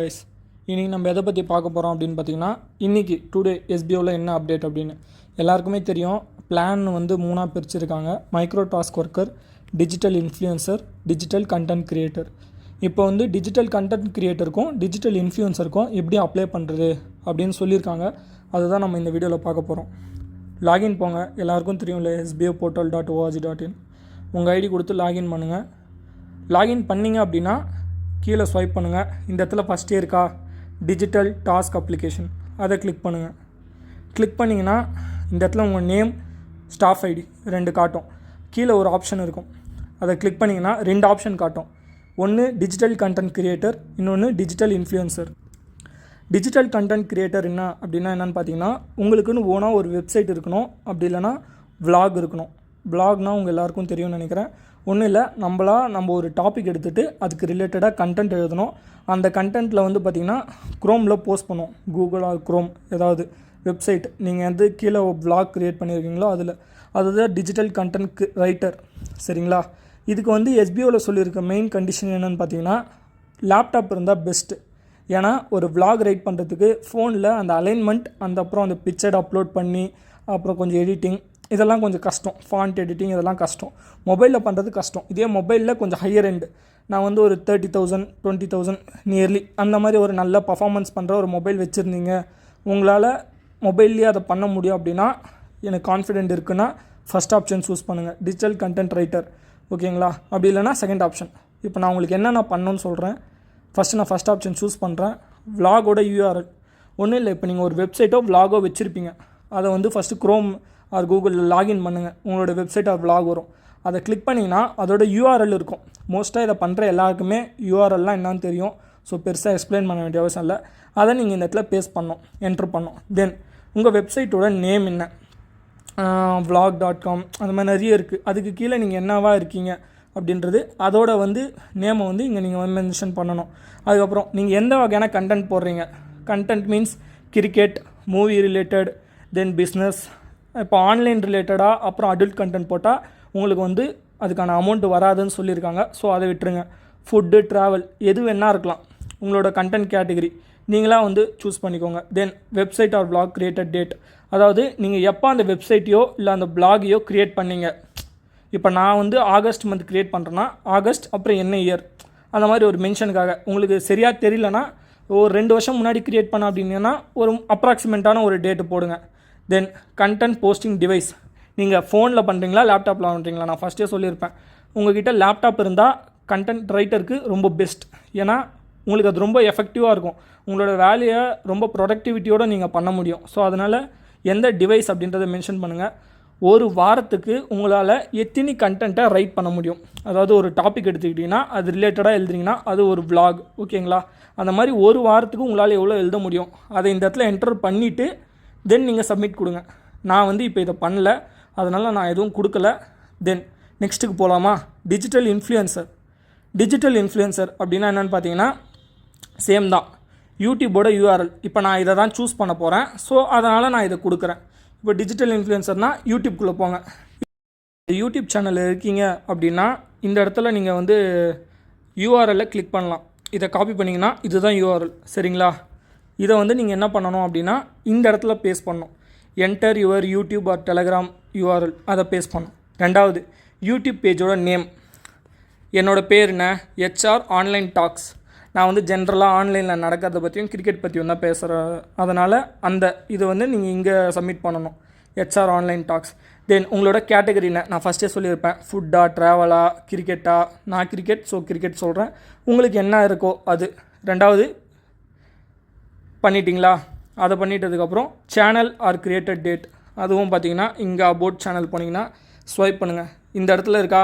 Guys, இன்றைக்கி நம்ம எதை பற்றி பார்க்க போகிறோம் அப்படின்னு பார்த்தீங்கன்னா, இன்றைக்கி டுடே எஸ்பிஓவில் என்ன அப்டேட் அப்படின்னு எல்லாருக்குமே தெரியும். பிளான் வந்து 3ஆக பிரிச்சுருக்காங்க. Micro task worker, digital influencer, digital content creator. இப்போ வந்து டிஜிட்டல் கண்டென்ட் கிரியேட்டருக்கும் டிஜிட்டல் இன்ஃப்ளூயன்சருக்கும் எப்படி அப்ளை பண்ணுறது அப்படின்னு சொல்லியிருக்காங்க. அதுதான் நம்ம இந்த வீடியோவில் பார்க்க போகிறோம். லாகின் போங்க. எல்லாருக்கும் தெரியும்ல, sboportal.org.in. உங்கள் ஐடி கொடுத்து லாகின் பண்ணுங்கள். லாகின் பண்ணிங்க அப்படின்னா கீழே ஸ்வைப் பண்ணுங்கள். இந்த இடத்துல ஃபஸ்ட்டே இருக்கா டிஜிட்டல் டாஸ்க் அப்ளிகேஷன், அதை கிளிக் பண்ணுங்கள். கிளிக் பண்ணிங்கன்னா இந்த இடத்துல உங்கள் நேம், ஸ்டாஃப் ஐடி 2 காட்டும். கீழே ஒரு ஆப்ஷன் இருக்கும், அதை கிளிக் பண்ணிங்கன்னா 2 ஆப்ஷன் காட்டும். ஒன்று டிஜிட்டல் கண்டென்ட் கிரியேட்டர், இன்னொன்று digital influencer. Digital content creator என்ன அப்படின்னா என்னென்னு பார்த்தீங்கன்னா, உங்களுக்குன்னு ஓனாக ஒரு வெப்சைட் இருக்கணும், அப்படி இல்லைனா விலாக் இருக்கணும். விலாக்னால் உங்கள் எல்லாருக்கும் தெரியும்னு நினைக்கிறேன். ஒன்றும் இல்லை, நம்ம ஒரு டாபிக் எடுத்துகிட்டு அதுக்கு ரிலேட்டடாக கண்டென்ட் எழுதணும். அந்த கண்டென்ட்டில் வந்து பார்த்திங்கன்னா க்ரோமில் போஸ்ட் பண்ணுவோம். கூகுள் ஆர் க்ரோம் ஏதாவது வெப்சைட் நீங்கள் வந்து கீழே விலாக் க்ரியேட் பண்ணியிருக்கீங்களோ அதுதான் டிஜிட்டல் கண்டென்ட் ரைட்டர். சரிங்களா? இதுக்கு வந்து எஸ்பிஓவில் சொல்லியிருக்க மெயின் கண்டிஷன் என்னென்னு பார்த்தீங்கன்னா, லேப்டாப் இருந்தால் பெஸ்ட்டு. ஏன்னா ஒரு விலாக் ரைட் பண்ணுறதுக்கு ஃபோனில் அந்த அலைன்மெண்ட், அப்புறம் அந்த பிக்சர் அப்லோட் பண்ணி அப்புறம் கொஞ்சம் எடிட்டிங், இதெல்லாம் கொஞ்சம் கஷ்டம். ஃபாண்ட் எடிட்டிங் இதெல்லாம் கஷ்டம். மொபைலில் பண்ணுறது கஷ்டம். இதே மொபைலில் கொஞ்சம் ஹையர் எண்டு, நான் வந்து ஒரு 30,000 20,000 நியர்லி அந்த மாதிரி ஒரு நல்ல பர்ஃபார்மன்ஸ் பண்ணுற ஒரு மொபைல் வச்சுருந்தீங்க, உங்களால் மொபைல்லேயே அதை பண்ண முடியும் அப்படின்னா, எனக்கு கான்ஃபிடென்ட் இருக்குன்னா ஃபஸ்ட் ஆப்ஷன் சூஸ் பண்ணுங்கள், டிஜிட்டல் கண்டென்ட் ரைட்டர். ஓகேங்களா? அப்படி இல்லைனா செகண்ட் ஆப்ஷன். இப்போ நான் உங்களுக்கு என்னென்ன பண்ணணும்னு சொல்கிறேன். ஃபஸ்ட்டு நான் ஃபஸ்ட் ஆப்ஷன் சூஸ் பண்ணுறேன். விலாகோட யூஆர்எல் ஒன்றும் இல்லை. இப்போ நீங்கள் ஒரு வெப்சைட்டோ விலாகோ வச்சுருப்பீங்க, அதை வந்து ஃபஸ்ட்டு க்ரோம் ஆர் கூகுளில் லாகின் பண்ணுங்கள். உங்களோட வெப்சைட் ஆர் விலாக் வரும். அதை கிளிக் பண்ணிங்கன்னா அதோட யூஆர்எல் இருக்கும். மோஸ்ட்டாக இதை பண்ணுற எல்லாருக்குமே யூஆர்எல்லாம் என்னன்னு தெரியும். ஸோ பெருசாக எக்ஸ்பிளைன் பண்ண வேண்டிய அவசியம் இல்லை. அதை நீங்கள் இந்த இடத்துல பேஸ்ட் பண்ணணும், என்ட்ரு பண்ணணும். தென் உங்கள் வெப்சைட்டோட நேம் என்ன, vlog.com அந்த மாதிரி நிறைய இருக்குது. அதுக்கு கீழே நீங்கள் என்னவா இருக்கீங்க அப்படின்றது, அதோட வந்து நேமை வந்து இங்கே நீங்கள் மென்ஷன் பண்ணணும். அதுக்கப்புறம் நீங்கள் எந்த வகையான கண்டென்ட் போடுறீங்க. Content means cricket, movie related, then business. இப்போ ஆன்லைன் ரிலேட்டடாக அப்புறம் அடல்ட் கண்டென்ட் போட்டால் உங்களுக்கு வந்து அதுக்கான அமௌண்ட் வராதுன்னு சொல்லியிருக்காங்க. ஸோ அதை விட்டுருங்க. ஃபுட்டு, ட்ராவல் எது வேணா இருக்கலாம். உங்களோட கண்டென்ட் கேட்டகரி நீங்களாக வந்து சூஸ் பண்ணிக்கோங்க. Then website or blog created date, அதாவது நீங்கள் எப்போ அந்த வெப்சைட்டையோ இல்லை அந்த பிளாகையோ க்ரியேட் பண்ணீங்க. இப்போ நான் வந்து ஆகஸ்ட் மந்த் க்ரியேட் பண்ணுறேன்னா ஆகஸ்ட், அப்புறம் என்ன இயர், அந்த மாதிரி ஒரு மென்ஷனுக்காக. உங்களுக்கு சரியாக தெரியலனா ஒரு 2 வருஷம் முன்னாடி க்ரியேட் பண்ண அப்படின்னா ஒரு அப்ராக்சிமேட்டான ஒரு டேட்டு போடுங்க. தென் கண்டென்ட் போஸ்டிங் டிவைஸ், நீங்கள் ஃபோனில் பண்ணுறீங்களா லேப்டாப்பில் பண்ணுறீங்களா. நான் ஃபஸ்ட்டே சொல்லியிருப்பேன், உங்கள்கிட்ட லேப்டாப் இருந்தால் கண்டென்ட் ரைட்டருக்கு ரொம்ப பெஸ்ட். ஏன்னா உங்களுக்கு அது ரொம்ப எஃபெக்டிவாக இருக்கும். உங்களோட வேலையை ரொம்ப ப்ரொடக்டிவிட்டியோடு நீங்கள் பண்ண முடியும். ஸோ அதனால் எந்த டிவைஸ் அப்படின்றத மென்ஷன் பண்ணுங்கள். ஒரு வாரத்துக்கு உங்களால் எத்தனை கண்டென்ட்டை ரைட் பண்ண முடியும். அதாவது ஒரு டாபிக் எடுத்துக்கிட்டிங்கன்னா அது ரிலேட்டடாக எழுதுறீங்கன்னா அது ஒரு விலாக். ஓகேங்களா? அந்த மாதிரி ஒரு வாரத்துக்கு உங்களால் எவ்வளோ எழுத முடியும் அதை இந்த இடத்துல என்டர் பண்ணிவிட்டு தென் நீங்கள் சப்மிட் கொடுங்க. நான் வந்து இப்போ இதை பண்ணல, அதனால் நான் எதுவும் கொடுக்கல. தென் நெக்ஸ்ட்டுக்கு போகலாமா? டிஜிட்டல் இன்ஃப்ளூயன்சர் அப்படின்னா என்னென்னு பார்த்தீங்கன்னா சேம் தான், யூடியூபோட யூஆர்எல். இப்போ நான் இதை தான் சூஸ் பண்ண போகிறேன். ஸோ அதனால் நான் இதை கொடுக்குறேன். இப்போ டிஜிட்டல் இன்ஃப்ளூயன்சர்னால் யூடியூப்குள்ளே போங்க. யூடியூப் சேனல் இருக்கீங்க அப்படின்னா இந்த இடத்துல நீங்கள் வந்து யூஆர்எல்லை கிளிக் பண்ணலாம். இதை காப்பி பண்ணிங்கன்னா இதுதான் யூஆர்எல். சரிங்களா? இதை வந்து நீங்கள் என்ன பண்ணணும் அப்படின்னா இந்த இடத்துல பேஸ்ட் பண்ணணும். Enter your YouTube or Telegram URL, அதை பேஸ்ட் பண்ணணும். 2வது யூடியூப் பேஜோட நேம். என்னோடய பேர் என்ன, HR ஆன்லைன் டாக்ஸ். நான் வந்து ஜென்ரலாக ஆன்லைனில் நடக்கிறத பற்றியும் கிரிக்கெட் பற்றியும் தான் பேசுகிறேன். அதனால் இது வந்து நீங்கள் இங்கே சப்மிட் பண்ணணும், HR ஆன்லைன் டாக்ஸ். தென் உங்களோட கேட்டகரி என்ன, நான் ஃபஸ்ட்டே சொல்லியிருப்பேன், ஃபுட்டா, ட்ராவலா, கிரிக்கெட்டா. நான் கிரிக்கெட், ஸோ கிரிக்கெட் சொல்கிறேன். உங்களுக்கு என்ன இருக்கோ அது. 2வது பண்ணிட்டீங்களா? அதை பண்ணிட்டதுக்கப்புறம் சேனல் ஆர் கிரியேட்டட் டேட், அதுவும் பார்த்தீங்கன்னா இங்கே அபவுட் சேனல் போனீங்கன்னா ஸ்வைப் பண்ணுங்கள். இந்த இடத்துல இருக்கா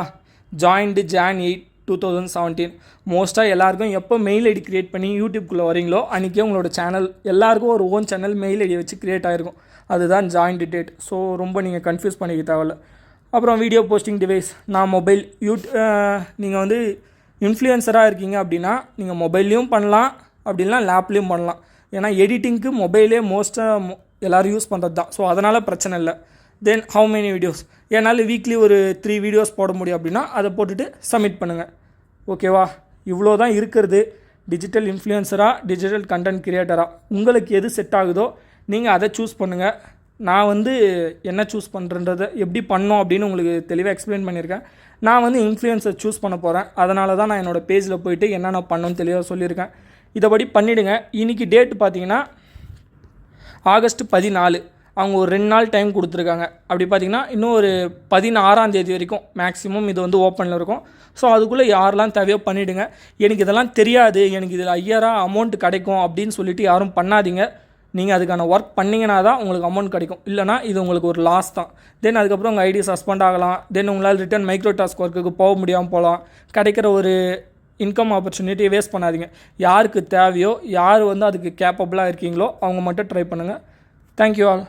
ஜாயின்டு Jan 8, 2017. மோஸ்ட்டாக எல்லாருக்கும் எப்போ மெயில் ஐடி க்ரியேட் பண்ணி யூடியூப்குள்ளே வரீங்களோ அன்றைக்கே உங்களோட சேனல் எல்லாருக்கும் ஒரு ஓன் சேனல் மெயில் ஐடியை வச்சு க்ரியேட் ஆகிருக்கும். அதுதான் ஜாயின்டு டேட். ஸோ ரொம்ப நீங்கள் கன்ஃபியூஸ் பண்ணிக்க தேவையில்ல. அப்புறம் வீடியோ போஸ்டிங் டிவைஸ், நான் மொபைல் நீங்கள் வந்து இன்ஃப்ளூயன்சராக இருக்கீங்க அப்படின்னா நீங்கள் மொபைல்லையும் பண்ணலாம், அப்படின்னா லேப்லேயும் பண்ணலாம். ஏன்னா எடிட்டிங்க்கு மொபைலே மோஸ்ட்டாக எல்லோரும் யூஸ் பண்ணுறது தான். ஸோ அதனால் பிரச்சனை இல்லை. தென் ஹவு மெனி வீடியோஸ், என்னால் வீக்லி ஒரு 3 வீடியோஸ் போட முடியும் அப்படின்னா அதை போட்டுட்டு சப்மிட் பண்ணுங்கள். ஓகேவா? இவ்வளோ தான் இருக்கிறது. டிஜிட்டல் இன்ஃப்ளூயன்சரா, டிஜிட்டல் கண்டென்ட் கிரியேட்டரா, உங்களுக்கு எது செட் ஆகுதோ நீங்கள் அதை சூஸ் பண்ணுங்கள். நான் வந்து என்ன சூஸ் பண்ணுறன்றதை எப்படி பண்ணோம் அப்படின்னு உங்களுக்கு தெளிவாக எக்ஸ்பிளைன் பண்ணியிருக்கேன். நான் வந்து இன்ஃப்ளூயன்சர் சூஸ் பண்ண போகிறேன். அதனால தான் நான் என்னோடய பேஜில் போயிட்டு என்னென்ன பண்ணணும்னு தெளிவாக சொல்லியிருக்கேன். இதைப்படி பண்ணிவிடுங்க. இன்றைக்கி டேட்டு பார்த்தீங்கன்னா ஆகஸ்ட் 14. அவங்க ஒரு 2 நாள் டைம் கொடுத்துருக்காங்க. அப்படி பார்த்திங்கன்னா இன்னும் ஒரு 16ஆம் தேதி வரைக்கும் மேக்ஸிமம் இது வந்து ஓப்பனில் இருக்கும். ஸோ அதுக்குள்ளே யாரெல்லாம் தேவையோ பண்ணிவிடுங்க. எனக்கு இதெல்லாம் தெரியாது, எனக்கு இதில் 5000 அமௌண்ட் கிடைக்கும் அப்படின்னு சொல்லிட்டு யாரும் பண்ணாதீங்க. நீங்கள் அதுக்கான ஒர்க் பண்ணிங்கன்னா தான் உங்களுக்கு அமௌண்ட் கிடைக்கும். இல்லைனா இது உங்களுக்கு ஒரு லாஸ் தான். தென் அதுக்கப்புறம் உங்கள் ஐடி சஸ்பெண்ட் ஆகலாம். தென் உங்களால் ரிட்டன் மைக்ரோ டாஸ்க் ஒர்க்குக்கு போக முடியாமல் போகலாம். கிடைக்கிற ஒரு இன்கம் ஆப்பர்ச்சுனிட்டியை வேஸ்ட் பண்ணாதீங்க. யாருக்கு தேவையோ, யார் வந்து அதுக்கு கேப்பபிளாக இருக்கீங்களோ அவங்க மட்டும் ட்ரை பண்ணுங்கள். Thank you all.